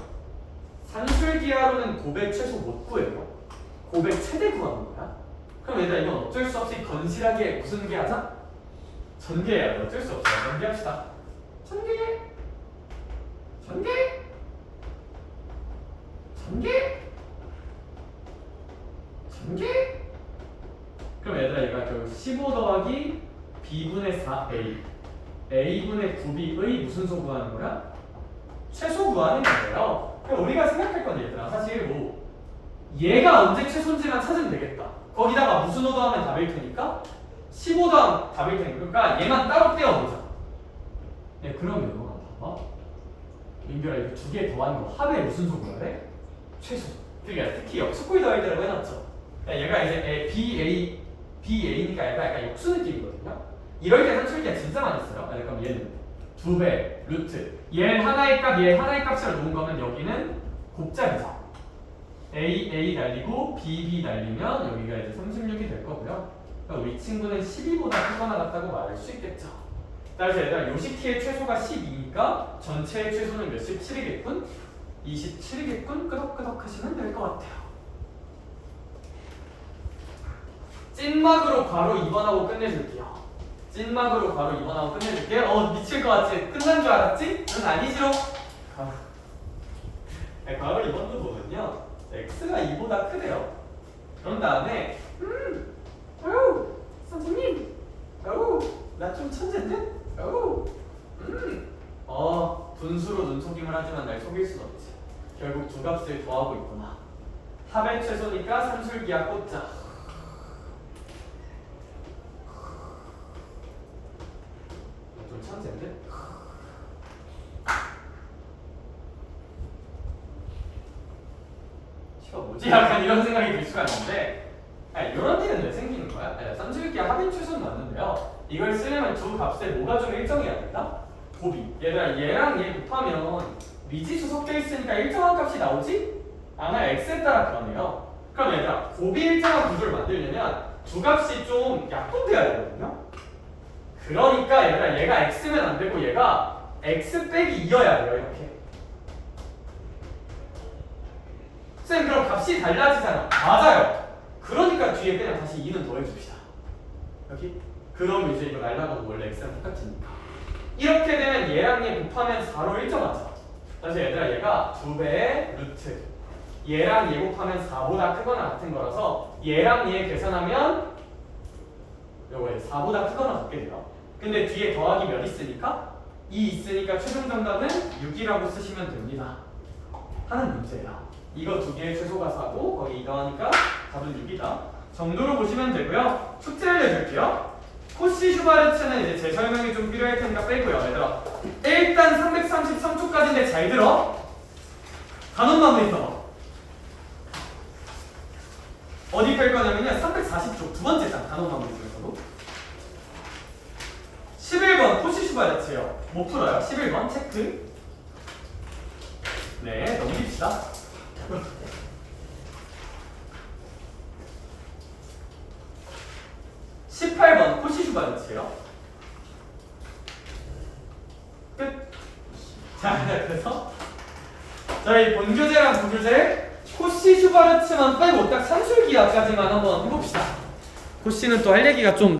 산술기하로는 고백 최소 못 구해요. 고백 최대 구하는 거야. 그럼 얘들아 이건 어쩔 수 없이 건실하게 무슨 게 하자? 전개해야 돼. 어쩔 수 없어. 전개합시다. 전개. 그럼 얘들아 얘가 결국 15 더하기 b분의 4a a분의 9b의 무슨 소 구하는 거야? 최소 구하는 거예요. 그럼 우리가 생각할 건 얘들아 사실 뭐 얘가 언제 최소인지만 찾으면 되겠다. 거기다가 무슨 호 더하면 답일 테니까 15 더하면 답일 테니까 그러니까 얘만 따로 떼어보자. 네, 그러면 봐봐. 민규야 이거 두 개 더한 거 합의 무슨 소리야 돼? 최소. 그러니까 특히 역수꼴 더하기라고 해놨죠. 그러니까 얘가 이제 BA니까 얘가 약간 역수 느낌이거든요. 이럴 때 산술기가 진짜 많이 써요. 아니, 그럼 얘는 2배, 루트. 얘 하나의 값, 얘 하나의 값을 놓은 거면 여기는 곱셈이죠. A 날리고 B 날리면 여기가 이제 36이 될 거고요. 그러니까 우리 친구는 12보다 크거나 같다고 말할 수 있겠죠. 따라서 얘들아 요식티의 최소가 12니까 전체의 최소는 몇십 7이겠군? 27이겠군? 끄덕끄덕 하시면 될 것 같아요. 찐막으로 바로 2번하고 끝내줄게요. 찐막으로 바로 2번하고 끝내줄게요. 미칠 것 같지? 끝난 줄 알았지? 응 아니지롱? 바로 2번도 보면요 x가 2보다 크대요. 그런 다음에 어우 선생님 나 좀 천재인데? 분수로 눈속임을 하지만 날 속일 순 없지. 결국 두 값을 더하고 있구나. 합의 최소니까 산술기야 꽂자. 좀 천재인데? 이거 뭐지? 약간 이런 생각이 들 수가 있는데 이런 일은 왜 생기는 거야? 산술기 합의 최소는 맞는데요. 이걸 쓰려면 두 값의 뭐가 좀 일정해야 된다? 곱이. 얘들아 얘랑 얘 곱하면 미지수 섞여 있으니까 일정한 값이 나오지? 아마 x에 따라 변해요. 그럼 얘들아 곱이 일정한 구조를 만들려면 두 값이 좀 약분돼야 되거든요. 그러니까 얘들아 얘가 x면 안 되고 얘가 x 빼기 2여야 돼요. 이렇게. 쌤 그럼 값이 달라지잖아. 맞아요. 그러니까 뒤에 그냥 다시 2는 더해줍시다. 여기? 그럼 이제 이거 날라가고 원래 x랑 똑같으니까. 이렇게 되면 얘랑 얘 곱하면 4로 일정하죠. 그래서 얘들아 얘가 2배의 루트 얘랑 얘 곱하면 4보다 크거나 같은 거라서 얘랑 얘 계산하면 요거 4보다 크거나 같게 돼요. 근데 뒤에 더하기 몇 있으니까? 2 있으니까 최종 정답은 6이라고 쓰시면 됩니다. 하는 문제예요. 이거 두 개의 최소가 4고 거기 2 더하니까 답은 6이다 정도로 보시면 되고요. 숙제 알려줄게요. 코시 슈바르츠는 이제 제 설명이 좀 필요할 테니까 빼고요. 얘들아 일단 333초까지인데 잘 들어. 단원만 있어봐. 어디 뺄 거냐면요 340쪽 두 번째 장 단원만 중에서도 11번 코시 슈바르츠요. 못 풀어요. 11번 체크. 네 넘깁시다. 18번 코시 슈바르츠요. 끝. 자, 그래서 저희 본교재랑 부교재 코시 슈바르츠만 빼고 딱 산술기하까지만 한번 해봅시다. 코시는 또 할 얘기가 좀